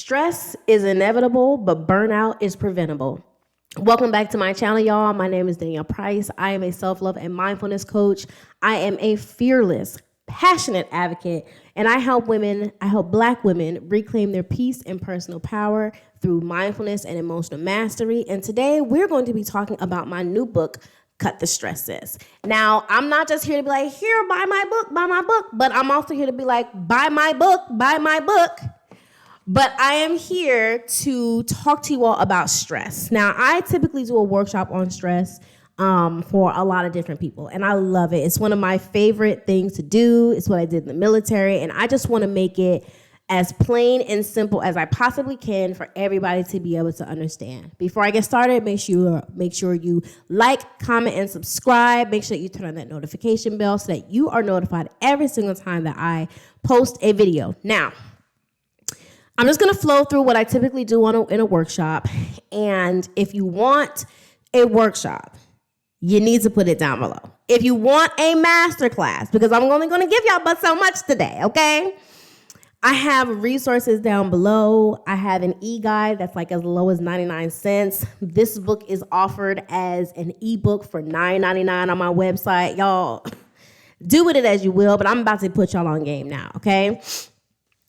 Stress is inevitable, but burnout is preventable. Welcome back to my channel, y'all. My name is Danielle Price. I am a self-love and mindfulness coach. I am a fearless, passionate advocate, and I help Black women reclaim their peace and personal power through mindfulness and emotional mastery. And today we're going to be talking about my new book, Cut the Stress, Sis. Now, I'm not just here to be like, here, buy my book, but I'm also here to be like, buy my book. But I am here to talk to you all about stress. Now, I typically do a workshop on stress for a lot of different people, and I love it. It's one of my favorite things to do. It's what I did in the military, and I just want to make it as plain and simple as I possibly can for everybody to be able to understand. Before I get started, make sure you like, comment, and subscribe. Make sure you turn on that notification bell so that you are notified every single time that I post a video. Now, I'm just going to flow through what I typically do in a workshop. And if you want a workshop, you need to put it down below. If you want a masterclass, because I'm only going to give y'all but so much today, okay? I have resources down below. I have an e-guide that's like as low as 99 cents. This book is offered as an ebook for $9.99 on my website. Y'all, do with it as you will, but I'm about to put y'all on game now, okay?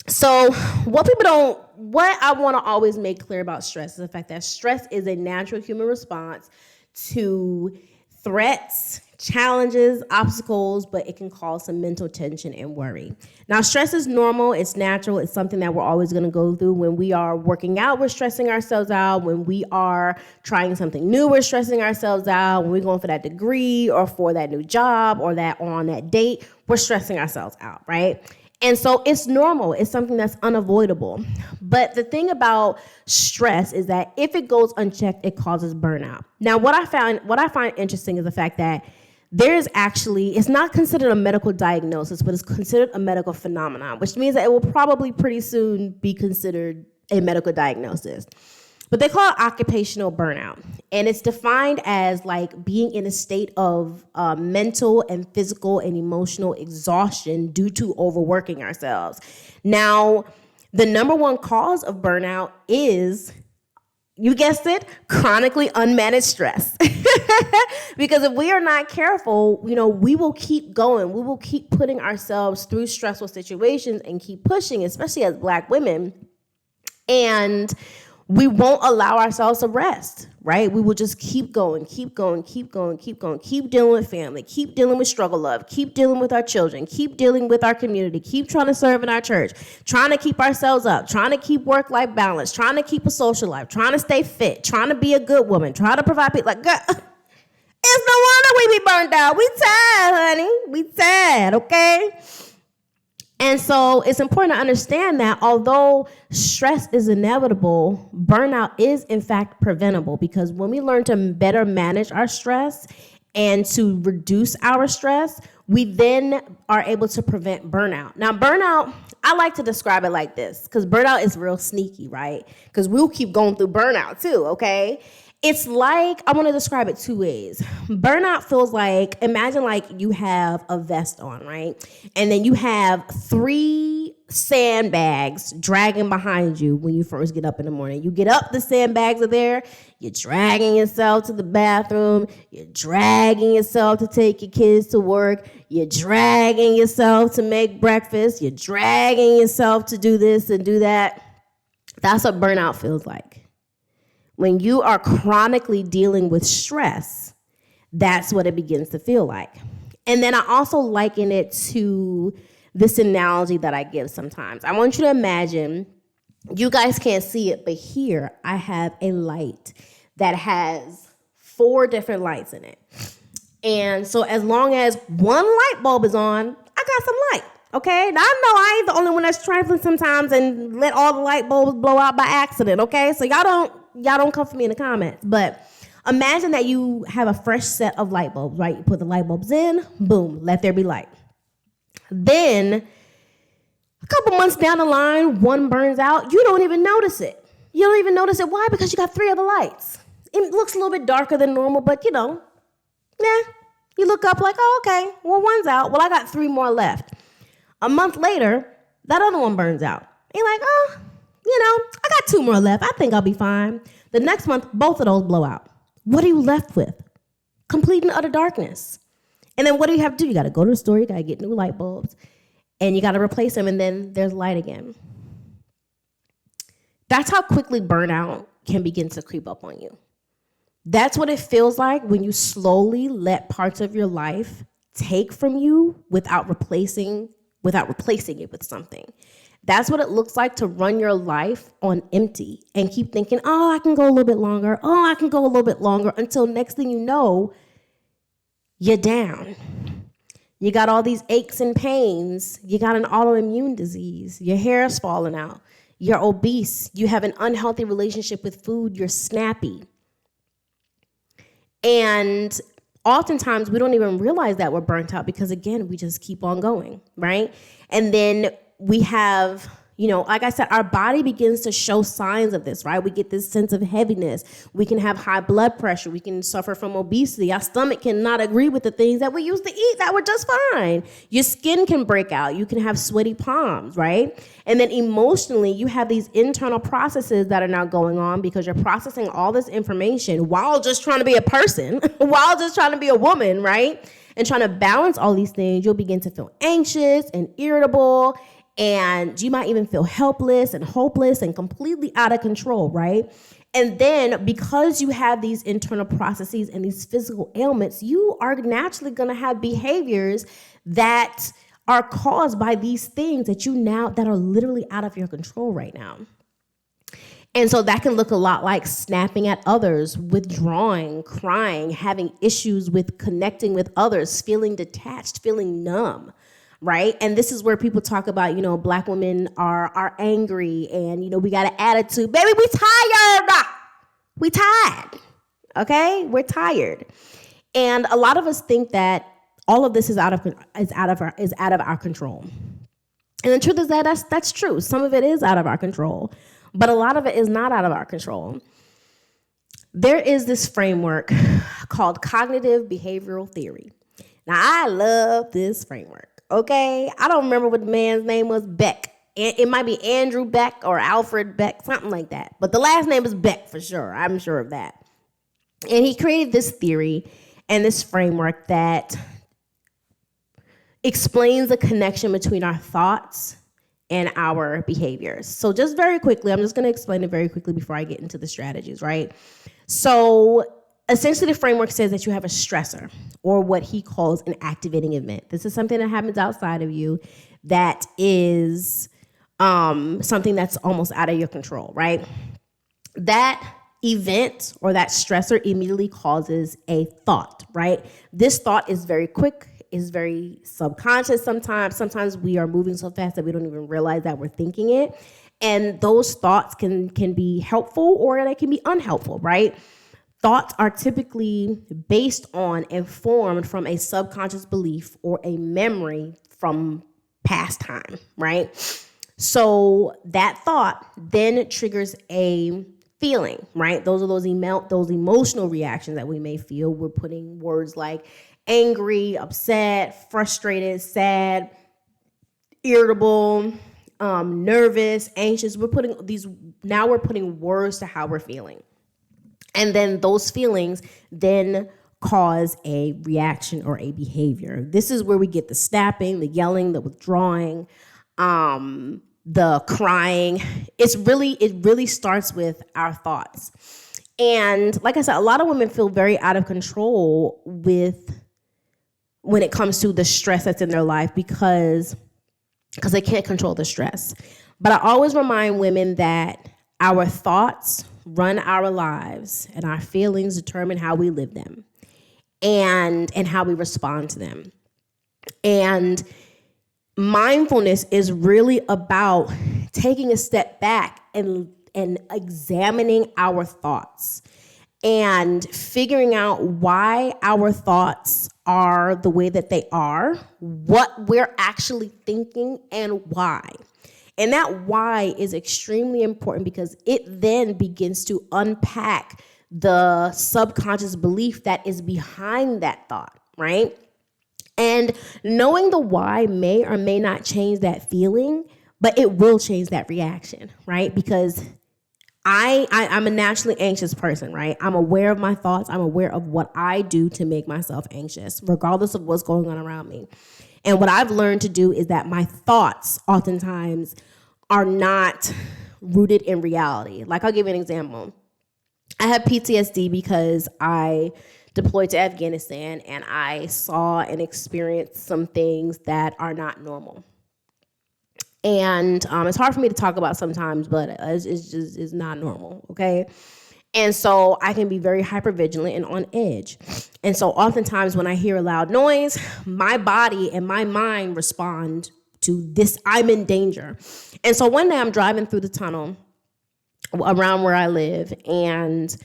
So what I want to always make clear about stress is the fact that stress is a natural human response to threats, challenges, obstacles, but it can cause some mental tension and worry. Now, stress is normal. It's natural. It's something that we're always going to go through. When we are working out, we're stressing ourselves out. When we are trying something new, we're stressing ourselves out. When we're going for that degree or for that new job or on that date, we're stressing ourselves out, right? And so it's normal. It's something that's unavoidable. But the thing about stress is that if it goes unchecked, it causes burnout. Now, what I find interesting is the fact that it's not considered a medical diagnosis, but it's considered a medical phenomenon, which means that it will probably pretty soon be considered a medical diagnosis. But they call it occupational burnout. And it's defined as like being in a state of mental and physical and emotional exhaustion due to overworking ourselves. Now, the number one cause of burnout is, you guessed it, chronically unmanaged stress. Because if we are not careful, we will keep going. We will keep putting ourselves through stressful situations and keep pushing, especially as Black women. And we won't allow ourselves to rest, right? We will just keep going, keep dealing with family, keep dealing with struggle love, keep dealing with our children, keep dealing with our community, keep trying to serve in our church, trying to keep ourselves up, trying to keep work-life balance, trying to keep a social life, trying to stay fit, trying to be a good woman, trying to provide people. Like, girl, it's no wonder we be burnt out. We tired, honey. We tired, okay? And so it's important to understand that although stress is inevitable, burnout is in fact preventable, because when we learn to better manage our stress and to reduce our stress, we then are able to prevent burnout. Now, burnout, I like to describe it like this, because burnout is real sneaky, right? Because we'll keep going through burnout too, okay? It's like, I want to describe it two ways. Burnout feels like, imagine like you have a vest on, right? And then you have 3 sandbags dragging behind you when you first get up in the morning. You get up, the sandbags are there. You're dragging yourself to the bathroom. You're dragging yourself to take your kids to work. You're dragging yourself to make breakfast. You're dragging yourself to do this and do that. That's what burnout feels like. When you are chronically dealing with stress, that's what it begins to feel like. And then I also liken it to this analogy that I give sometimes. I want you to imagine, you guys can't see it, but here I have a light that has 4 different lights in it. And so as long as one light bulb is on, I got some light. Okay, now I know I ain't the only one that's trifling sometimes and let all the light bulbs blow out by accident, okay? So y'all don't come for me in the comments. But imagine that you have a fresh set of light bulbs, right? You put the light bulbs in, boom, let there be light. Then a couple months down the line, one burns out. You don't even notice it. You don't even notice it. Why? Because you got 3 other lights. It looks a little bit darker than normal, but you look up like, oh, okay, well, one's out. Well, I got 3 more left. A month later, that other one burns out. You're like, oh, I got 2 more left. I think I'll be fine. The next month, both of those blow out. What are you left with? Complete and utter darkness. And then what do you have to do? You got to go to the store, you got to get new light bulbs, and you got to replace them, and then there's light again. That's how quickly burnout can begin to creep up on you. That's what it feels like when you slowly let parts of your life take from you without replacing it with something. That's what it looks like to run your life on empty and keep thinking, oh, I can go a little bit longer. Oh, I can go a little bit longer, until next thing you know, you're down. You got all these aches and pains. You got an autoimmune disease. Your hair is falling out. You're obese. You have an unhealthy relationship with food. You're snappy. And oftentimes we don't even realize that we're burnt out because, again, we just keep on going, right? And then we have, like I said, our body begins to show signs of this, right? We get this sense of heaviness. We can have high blood pressure. We can suffer from obesity. Our stomach cannot agree with the things that we used to eat that were just fine. Your skin can break out. You can have sweaty palms, right? And then emotionally, you have these internal processes that are now going on because you're processing all this information while just trying to be a person, while just trying to be a woman, right? And trying to balance all these things. You'll begin to feel anxious and irritable, and you might even feel helpless and hopeless and completely out of control, right? And then because you have these internal processes and these physical ailments, you are naturally going to have behaviors that are caused by these things that are literally out of your control right now. And so that can look a lot like snapping at others, withdrawing, crying, having issues with connecting with others, feeling detached, feeling numb. Right? And this is where people talk about, Black women are angry and, we got an attitude. Baby, we tired. We tired. Okay? We're tired. And a lot of us think that all of this is out of our control. And the truth is that that's true. Some of it is out of our control, but a lot of it is not out of our control. There is this framework called cognitive behavioral theory. Now, I love this framework. Okay, I don't remember what the man's name was, Beck. It might be Andrew Beck or Alfred Beck, something like that. But the last name is Beck for sure. I'm sure of that. And he created this theory and this framework that explains the connection between our thoughts and our behaviors. So just very quickly, I'm just going to explain it very quickly before I get into the strategies, right? So essentially, the framework says that you have a stressor, or what he calls an activating event. This is something that happens outside of you that is something that's almost out of your control, right? That event or that stressor immediately causes a thought, right? This thought is very quick, is very subconscious sometimes. Sometimes we are moving so fast that we don't even realize that we're thinking it. And those thoughts can be helpful or they can be unhelpful, right? Thoughts are typically based on and formed from a subconscious belief or a memory from past time, right? So that thought then triggers a feeling, right? Those are those emotional reactions that we may feel. We're putting words like angry, upset, frustrated, sad, irritable, nervous, anxious. We're putting words to how we're feeling. And then those feelings then cause a reaction or a behavior. This is where we get the snapping, the yelling, the withdrawing, the crying. It really starts with our thoughts. And like I said, a lot of women feel very out of control when it comes to the stress that's in their life because they can't control the stress. But I always remind women that our thoughts run our lives, and our feelings determine how we live them and how we respond to them. And mindfulness is really about taking a step back and examining our thoughts and figuring out why our thoughts are the way that they are, what we're actually thinking, and why. And that why is extremely important because it then begins to unpack the subconscious belief that is behind that thought, right? And knowing the why may or may not change that feeling, but it will change that reaction, right? Because I'm a naturally anxious person, right? I'm aware of my thoughts. I'm aware of what I do to make myself anxious, regardless of what's going on around me. And what I've learned to do is that my thoughts oftentimes are not rooted in reality. Like, I'll give you an example. I have PTSD because I deployed to Afghanistan and I saw and experienced some things that are not normal. And it's hard for me to talk about sometimes, but it's not normal, okay? And so I can be very hypervigilant and on edge. And so oftentimes when I hear a loud noise, my body and my mind respond to this, I'm in danger. And so one day I'm driving through the tunnel around where I live, and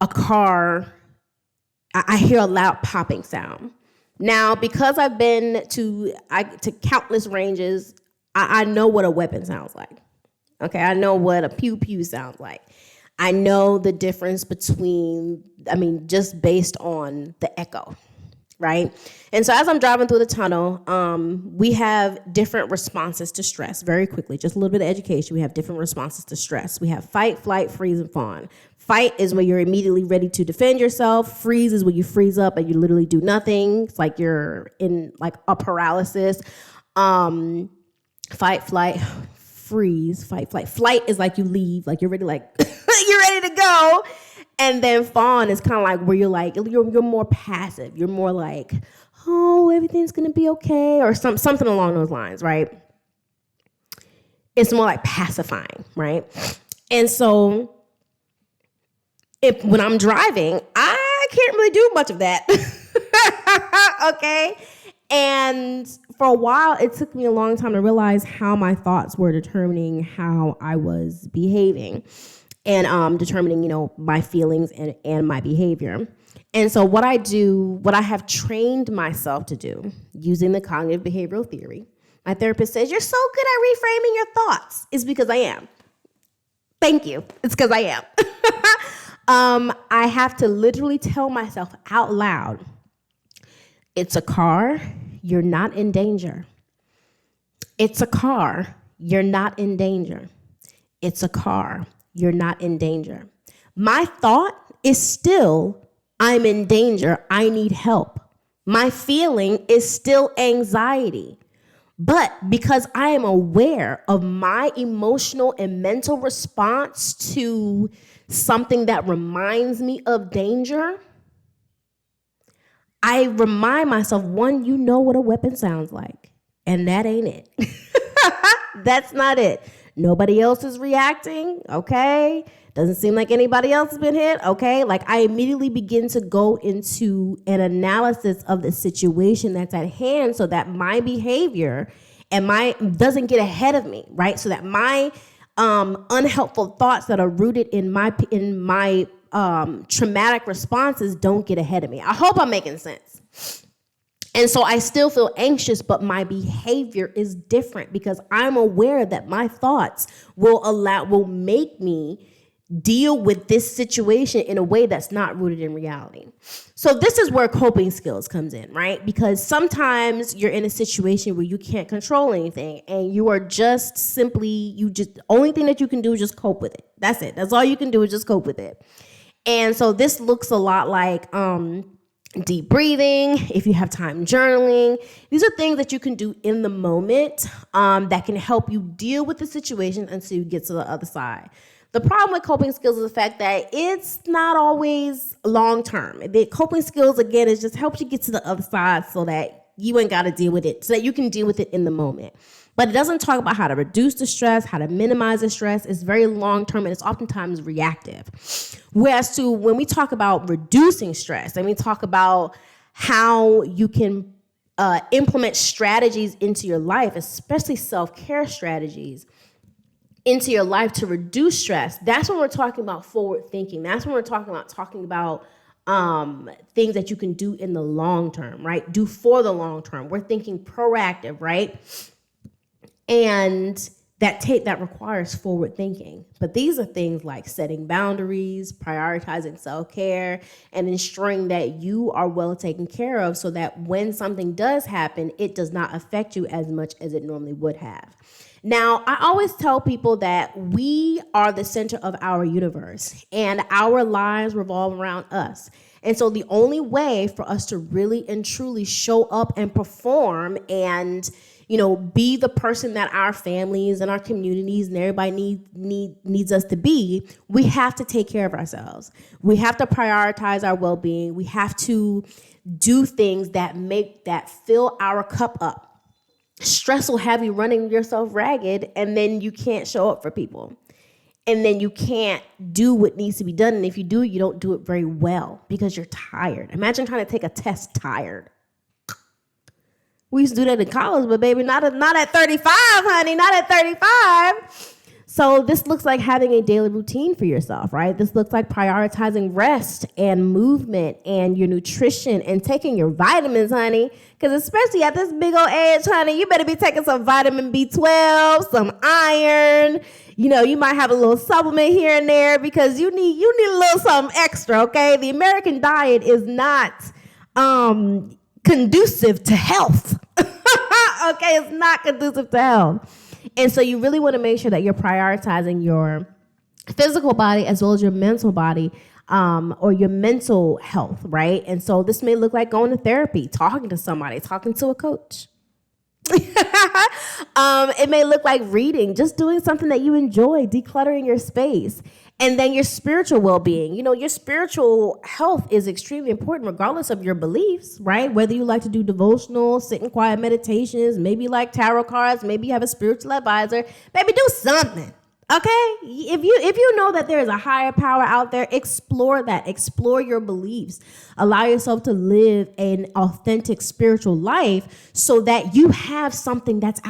a car, I hear a loud popping sound. Now, because I've been to countless ranges, I know what a weapon sounds like. Okay, I know what a pew pew sounds like. I know the difference between, just based on the echo, right? And so as I'm driving through the tunnel, we have different responses to stress. Very quickly, just a little bit of education. We have different responses to stress. We have fight, flight, freeze, and fawn. Fight is when you're immediately ready to defend yourself. Freeze is when you freeze up and you literally do nothing. It's like you're in like a paralysis. Fight, flight, freeze, fight, flight. Flight is like you leave, like you're ready, like you're ready to go. And then fawn is kind of like where you're like, you're more passive. You're more like, oh, everything's going to be okay, or something along those lines, right? It's more like pacifying, right? And so when I'm driving, I can't really do much of that, okay? And for a while, it took me a long time to realize how my thoughts were determining how I was behaving and determining, my feelings and my behavior. And so what I have trained myself to do using the cognitive behavioral theory, my therapist says, you're so good at reframing your thoughts. It's because I am. Thank you. It's because I am. I have to literally tell myself out loud, it's a car, you're not in danger. It's a car, you're not in danger. It's a car, you're not in danger. My thought is still, I'm in danger, I need help. My feeling is still anxiety. But because I am aware of my emotional and mental response to something that reminds me of danger, I remind myself, one, you know what a weapon sounds like, and that ain't it. That's not it. Nobody else is reacting, okay? Doesn't seem like anybody else has been hit, okay? Like, I immediately begin to go into an analysis of the situation that's at hand so that my behavior doesn't get ahead of me, right? So that my unhelpful thoughts that are rooted in my traumatic responses don't get ahead of me. I hope I'm making sense. And so I still feel anxious, but my behavior is different because I'm aware that my thoughts will make me deal with this situation in a way that's not rooted in reality. So this is where coping skills comes in, right? Because sometimes you're in a situation where you can't control anything and you are just the only thing that you can do is just cope with it. That's it. That's all you can do is just cope with it. And so this looks a lot like deep breathing, if you have time, journaling. These are things that you can do in the moment that can help you deal with the situation until you get to the other side. The problem with coping skills is the fact that it's not always long-term. The coping skills, again, is just helps you get to the other side so that you ain't got to deal with it, so that you can deal with it in the moment. But it doesn't talk about how to reduce the stress, how to minimize the stress. It's very long-term, and it's oftentimes reactive. Whereas when we talk about reducing stress, and we talk about how you can implement strategies into your life, especially self-care strategies, into your life to reduce stress, that's when we're talking about forward thinking. That's when we're talking about things that you can do in the long term, right? Do for the long term. We're thinking proactive, right? And that requires forward thinking. But these are things like setting boundaries, prioritizing self-care, and ensuring that you are well taken care of so that when something does happen, it does not affect you as much as it normally would have. Now, I always tell people that we are the center of our universe and our lives revolve around us. And so the only way for us to really and truly show up and perform and, be the person that our families and our communities and everybody needs us to be, we have to take care of ourselves. We have to prioritize our well-being. We have to do things that fill our cup up. Stress will have you running yourself ragged, and then you can't show up for people. And then you can't do what needs to be done. And if you do, you don't do it very well because you're tired. Imagine trying to take a test tired. We used to do that in college, but baby, not at 35, honey, not at 35. So this looks like having a daily routine for yourself, right? This looks like prioritizing rest and movement and your nutrition and taking your vitamins, honey. Because especially at this big old age, honey, you better be taking some vitamin B12, some iron. You might have a little supplement here and there because you need a little something extra, okay? The American diet is not conducive to health. Okay, it's not conducive to health. And so you really want to make sure that you're prioritizing your physical body as well as your mental body or your mental health, right? And so this may look like going to therapy, talking to somebody, talking to a coach. It may look like reading, just doing something that you enjoy, decluttering your space. And then your spiritual well-being. Your spiritual health is extremely important regardless of your beliefs, right? Whether you like to do devotional, sit in quiet meditations, maybe you like tarot cards, maybe you have a spiritual advisor, maybe do something, okay? If you know that there is a higher power out there, explore that. Explore your beliefs. Allow yourself to live an authentic spiritual life so that you have something that's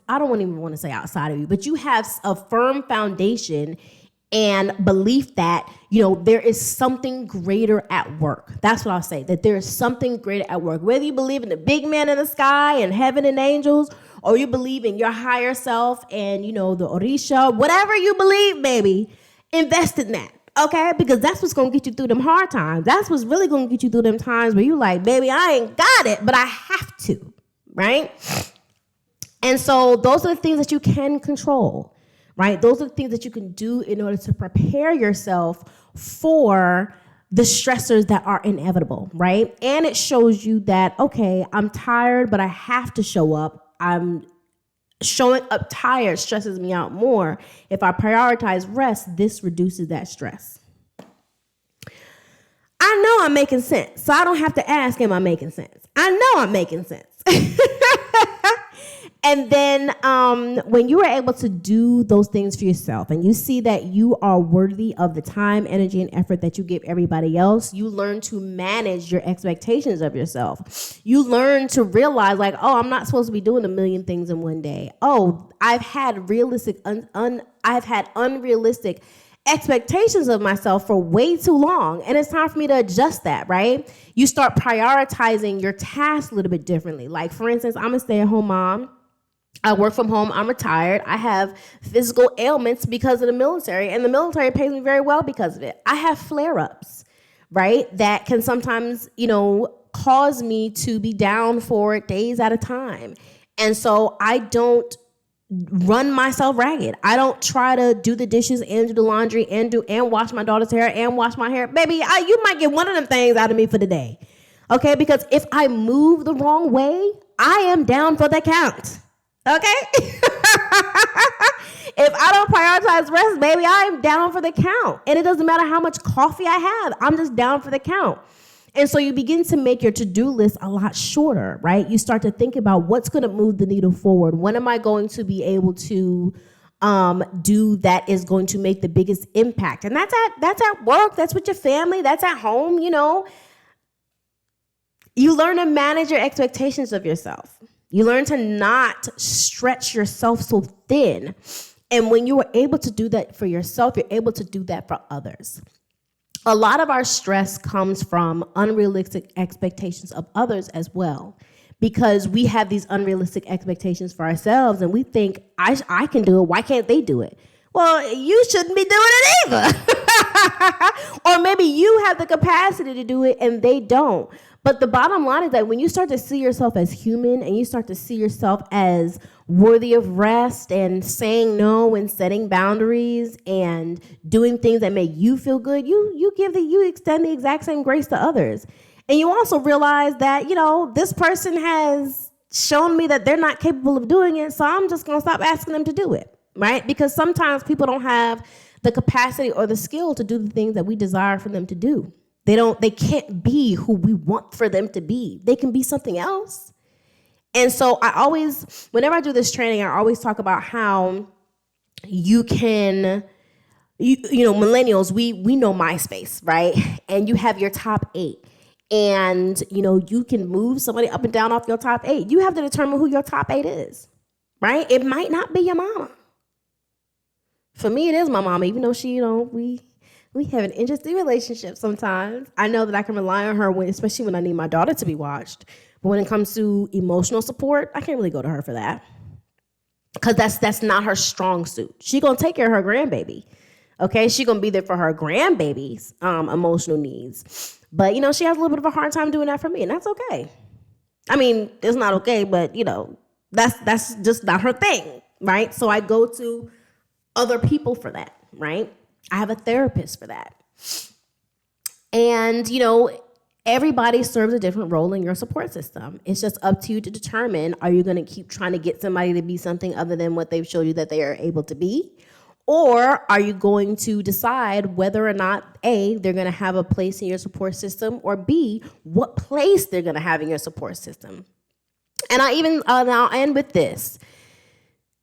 I don't even want to say outside of you, but you have a firm foundation and belief that, there is something greater at work. That's what I'll say, that there is something greater at work. Whether you believe in the big man in the sky and heaven and angels, or you believe in your higher self and, the Orisha, whatever you believe, baby, invest in that, okay? Because that's what's going to get you through them hard times. That's what's really going to get you through them times where you like, baby, I ain't got it, but I have to, right? And so those are the things that you can control. Right? Those are the things that you can do in order to prepare yourself for the stressors that are inevitable, right? And it shows you that, okay, I'm tired, but I have to show up. I'm showing up tired stresses me out more. If I prioritize rest, this reduces that stress. I know I'm making sense, so I don't have to ask, am I making sense? I know I'm making sense. And then when you are able to do those things for yourself and you see that you are worthy of the time, energy, and effort that you give everybody else, you learn to manage your expectations of yourself. You learn to realize like, oh, I'm not supposed to be doing a million things in one day. Oh, I've had unrealistic expectations of myself for way too long. And it's time for me to adjust that, right? You start prioritizing your tasks a little bit differently. Like, for instance, I'm a stay-at-home mom. I work from home. I'm retired. I have physical ailments because of the military, and the military pays me very well because of it. I have flare-ups, right, that can sometimes, cause me to be down for days at a time. And so I don't run myself ragged. I don't try to do the dishes and do the laundry and wash my daughter's hair and wash my hair. Baby, you might get one of them things out of me for the day, okay? Because if I move the wrong way, I am down for the count. Okay? If I don't prioritize rest, baby, I'm down for the count. And it doesn't matter how much coffee I have. I'm just down for the count. And so you begin to make your to-do list a lot shorter, right? You start to think about what's going to move the needle forward. When am I going to be able to do that is going to make the biggest impact? And that's at work. That's with your family. That's at home, You learn to manage your expectations of yourself. You learn to not stretch yourself so thin. And when you are able to do that for yourself, you're able to do that for others. A lot of our stress comes from unrealistic expectations of others as well, because we have these unrealistic expectations for ourselves and we think, I can do it. Why can't they do it? Well, you shouldn't be doing it either. Or maybe you have the capacity to do it and they don't. But the bottom line is that when you start to see yourself as human and you start to see yourself as worthy of rest and saying no and setting boundaries and doing things that make you feel good, you extend the exact same grace to others. And you also realize that, this person has shown me that they're not capable of doing it, so I'm just going to stop asking them to do it, right? Because sometimes people don't have the capacity or the skill to do the things that we desire for them to do. They can't be who we want for them to be. They can be something else. And so whenever I do this training, I always talk about how you can, millennials, we know MySpace, right? And you have your top 8. And, you can move somebody up and down off your top 8. You have to determine who your top 8 is, right? It might not be your mama. For me, it is my mama, even though she, we have an interesting relationship sometimes. I know that I can rely on her, especially when I need my daughter to be watched. But when it comes to emotional support, I can't really go to her for that. Because that's not her strong suit. She's going to take care of her grandbaby. Okay? She's going to be there for her grandbaby's emotional needs. But, she has a little bit of a hard time doing that for me, and that's okay. I mean, it's not okay, but, that's just not her thing, right? So I go to other people for that, right? I have a therapist for that. And, everybody serves a different role in your support system. It's just up to you to determine, are you going to keep trying to get somebody to be something other than what they've showed you that they are able to be? Or are you going to decide whether or not, A, they're going to have a place in your support system, or B, what place they're going to have in your support system? And I'll end with this.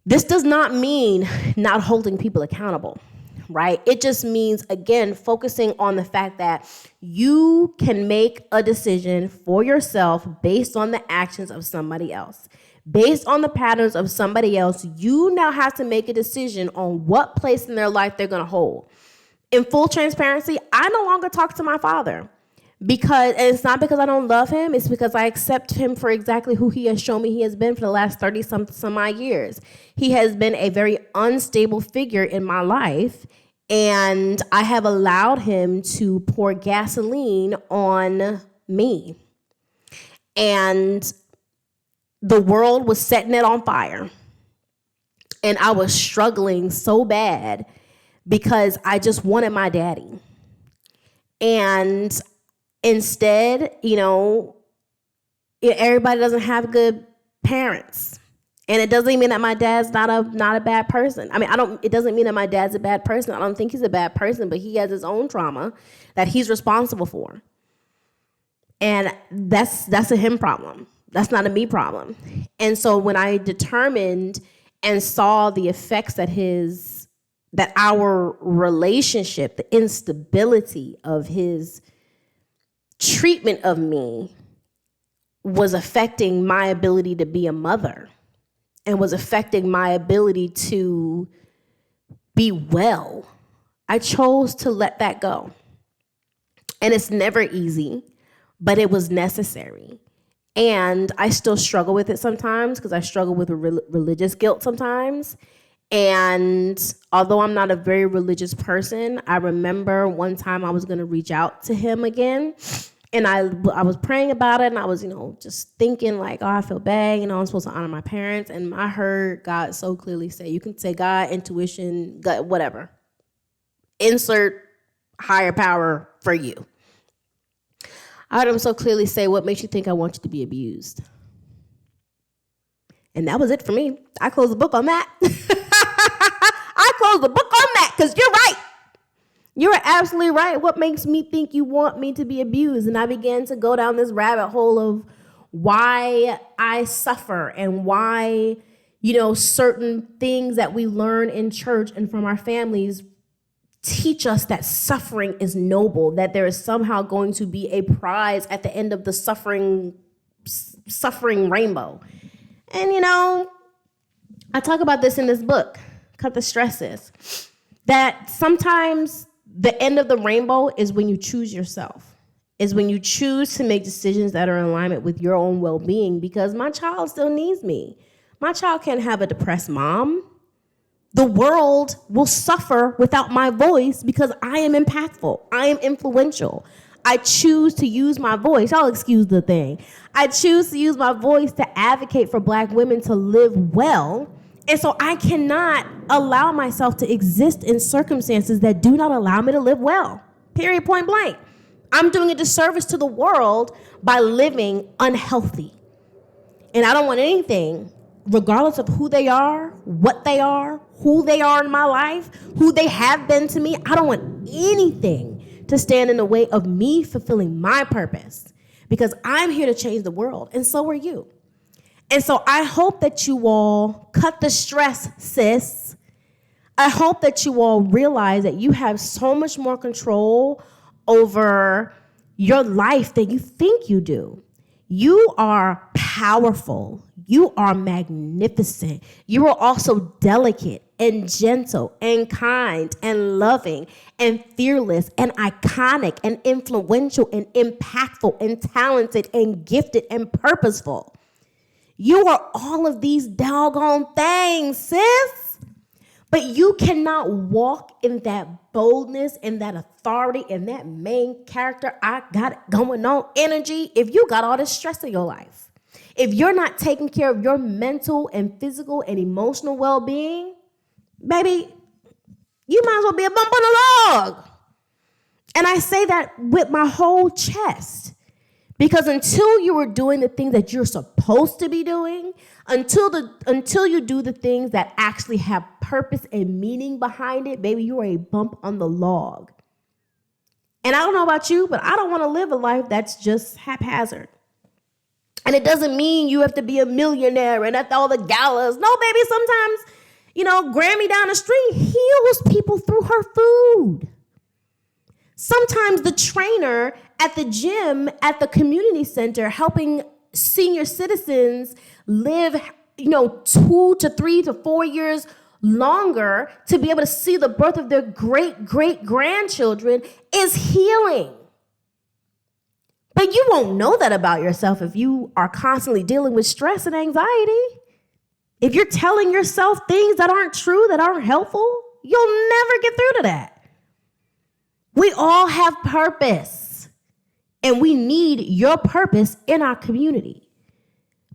This does not mean not holding people accountable, right? It just means, again, focusing on the fact that you can make a decision for yourself based on the actions of somebody else. Based on the patterns of somebody else, you now have to make a decision on what place in their life they're going to hold. In full transparency, I no longer talk to my father. And it's not because I don't love him, it's because I accept him for exactly who he has shown me he has been for the last 30 some odd years. He has been a very unstable figure in my life, and I have allowed him to pour gasoline on me. And the world was setting it on fire. And I was struggling so bad because I just wanted my daddy. And instead, everybody doesn't have good parents. And it doesn't mean that my dad's not a bad person. I mean, it doesn't mean that my dad's a bad person. I don't think he's a bad person, but he has his own trauma that he's responsible for. And that's a him problem. That's not a me problem. And so when I determined and saw the effects that our relationship, the instability of his treatment of me was affecting my ability to be a mother and was affecting my ability to be well, I chose to let that go. And it's never easy, but it was necessary. And I still struggle with it sometimes because I struggle with religious guilt sometimes. And although I'm not a very religious person, I remember one time I was going to reach out to him again. And I was praying about it, and I was, just thinking like, I feel bad. I'm supposed to honor my parents. And I heard God so clearly say, you can say God, intuition, God, whatever. Insert higher power for you. I heard him so clearly say, what makes you think I want you to be abused? And that was it for me. I closed the book on that. I closed the book on that because you're right. You're absolutely right. What makes me think you want me to be abused? And I began to go down this rabbit hole of why I suffer and why, certain things that we learn in church and from our families teach us that suffering is noble, that there is somehow going to be a prize at the end of the suffering rainbow. And, I talk about this in this book, Cut the Stresses, that sometimes the end of the rainbow is when you choose yourself, is when you choose to make decisions that are in alignment with your own well-being, because my child still needs me. My child can't have a depressed mom. The world will suffer without my voice because I am impactful. I am influential. I choose to use my voice. Y'all excuse the thing. I choose to use my voice to advocate for Black women to live well. And so I cannot allow myself to exist in circumstances that do not allow me to live well. Period, point blank. I'm doing a disservice to the world by living unhealthy. And I don't want anything, regardless of who they are, what they are, who they are in my life, who they have been to me. I don't want anything to stand in the way of me fulfilling my purpose, because I'm here to change the world, and so are you. And so I hope that you all cut the stress, sis. I hope that you all realize that you have so much more control over your life than you think you do. You are powerful. You are magnificent. You are also delicate and gentle and kind and loving and fearless and iconic and influential and impactful and talented and gifted and purposeful. You are all of these doggone things, sis. But you cannot walk in that boldness and that authority and that main character, I got it going on energy, if you got all this stress in your life. If you're not taking care of your mental and physical and emotional well-being, baby, you might as well be a bump on a log. And I say that with my whole chest. Because until you are doing the things that you're supposed to be doing, until you do the things that actually have purpose and meaning behind it, baby, you are a bump on the log. And I don't know about you, but I don't want to live a life that's just haphazard. And it doesn't mean you have to be a millionaire and at all the galas. No, baby, sometimes, Grammy down the street heals people through her food. Sometimes the trainer at the gym, at the community center, helping senior citizens live, 2 to 3 to 4 years longer to be able to see the birth of their great-great-grandchildren is healing. But you won't know that about yourself if you are constantly dealing with stress and anxiety. If you're telling yourself things that aren't true, that aren't helpful, you'll never get through to that. We all have purpose, and we need your purpose in our community.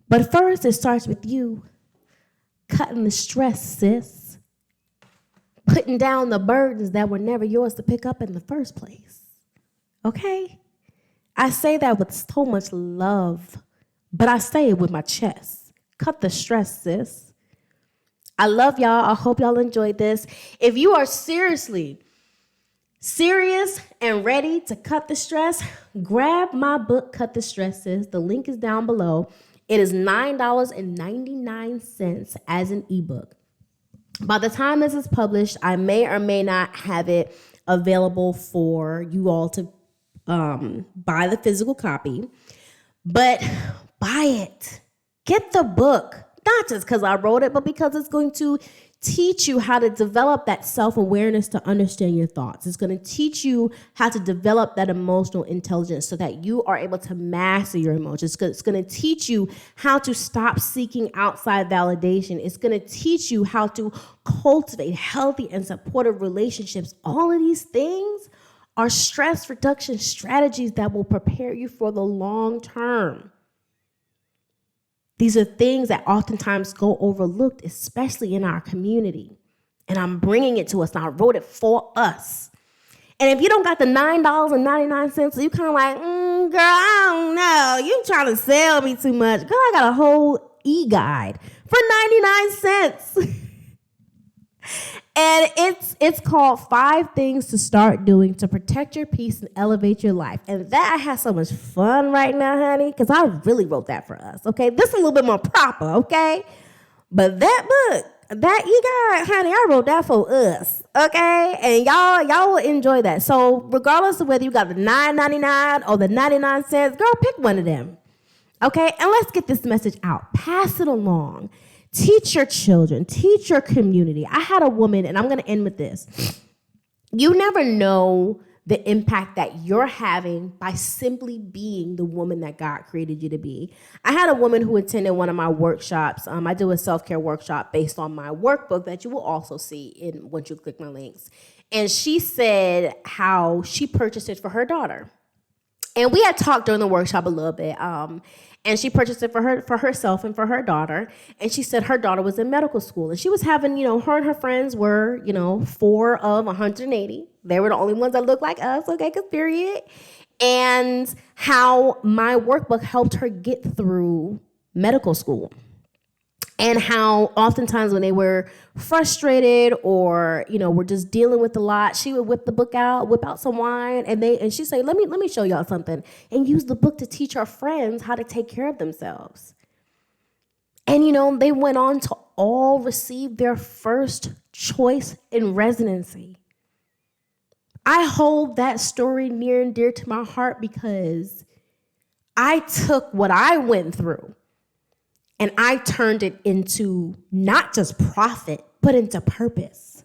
But first, it starts with you cutting the stress, sis. Putting down the burdens that were never yours to pick up in the first place. Okay? I say that with so much love, but I say it with my chest. Cut the stress, sis. I love y'all. I hope y'all enjoyed this. If you are serious and ready to cut the stress, grab my book, Cut the Stress, sis. The link is down below. It is $9.99 as an ebook. By the time this is published, I may or may not have it available for you all to buy the physical copy. But buy it. Get the book. Not just because I wrote it, but because it's going to teach you how to develop that self-awareness to understand your thoughts. It's going to teach you how to develop that emotional intelligence so that you are able to master your emotions. It's going to teach you how to stop seeking outside validation. It's going to teach you how to cultivate healthy and supportive relationships. All of these things are stress reduction strategies that will prepare you for the long term. These are things that oftentimes go overlooked, especially in our community. And I'm bringing it to us, and I wrote it for us. And if you don't got the $9.99, so you kind of like, girl, I don't know. You trying to sell me too much. Girl, I got a whole e-guide for 99 cents. And it's called 5 Things to Start Doing to Protect Your Peace and Elevate Your Life. And that I have so much fun right now, honey, because I really wrote that for us, okay? This is a little bit more proper, okay? But that book, that e-guide, honey, I wrote that for us, okay? And y'all will enjoy that. So regardless of whether you got the $9.99 or the 99 cents, girl, pick one of them, okay? And let's get this message out. Pass it along. Teach your children, teach your community. I had a woman, and I'm going to end with this. You never know the impact that you're having by simply being the woman that God created you to be. I had a woman who attended one of my workshops. I do a self-care workshop based on my workbook that you will also see once you click my links. And she said how she purchased it for her daughter. And we had talked during the workshop a little bit. And she purchased it for herself and for her daughter. And she said her daughter was in medical school. And she was having, her and her friends were, 4 of 180. They were the only ones that looked like us, okay, because period. And how my workbook helped her get through medical school. And how oftentimes when they were frustrated or, were just dealing with a lot, she would whip out some wine, and she'd say, let me show y'all something, and use the book to teach her friends how to take care of themselves. And, they went on to all receive their first choice in residency. I hold that story near and dear to my heart because I took what I went through and I turned it into not just profit, but into purpose.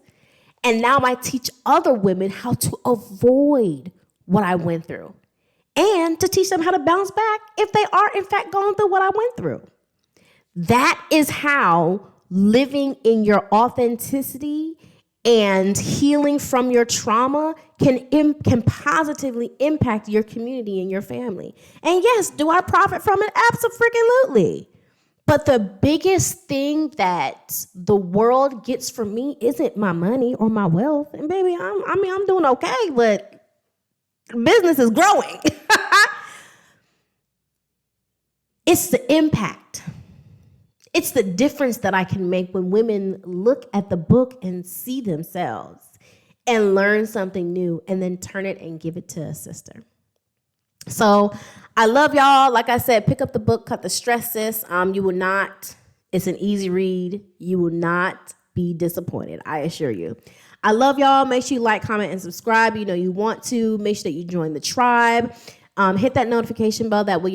And now I teach other women how to avoid what I went through and to teach them how to bounce back if they are, in fact, going through what I went through. That is how living in your authenticity and healing from your trauma can positively impact your community and your family. And yes, do I profit from it? Absolutely. But the biggest thing that the world gets from me isn't my money or my wealth. And baby, I'm doing okay, but business is growing. It's the impact. It's the difference that I can make when women look at the book and see themselves and learn something new and then turn it and give it to a sister. So I love y'all. Like I said, pick up the book, Cut the Stress, Sis. It's an easy read. You will not be disappointed, I assure you. I love y'all. Make sure you like, comment, and subscribe. You want to. Make sure that you join the tribe. Hit that notification bell. That way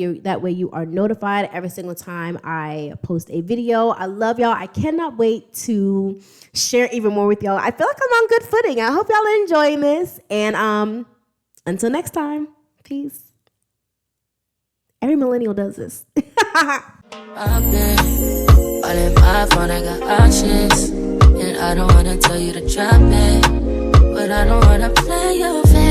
you are notified every single time I post a video. I love y'all. I cannot wait to share even more with y'all. I feel like I'm on good footing. I hope y'all are enjoying this. And until next time, peace. Every millennial does this. I've been all in my phone, I got options. And I don't wanna tell you to drop it, but I don't wanna play your face.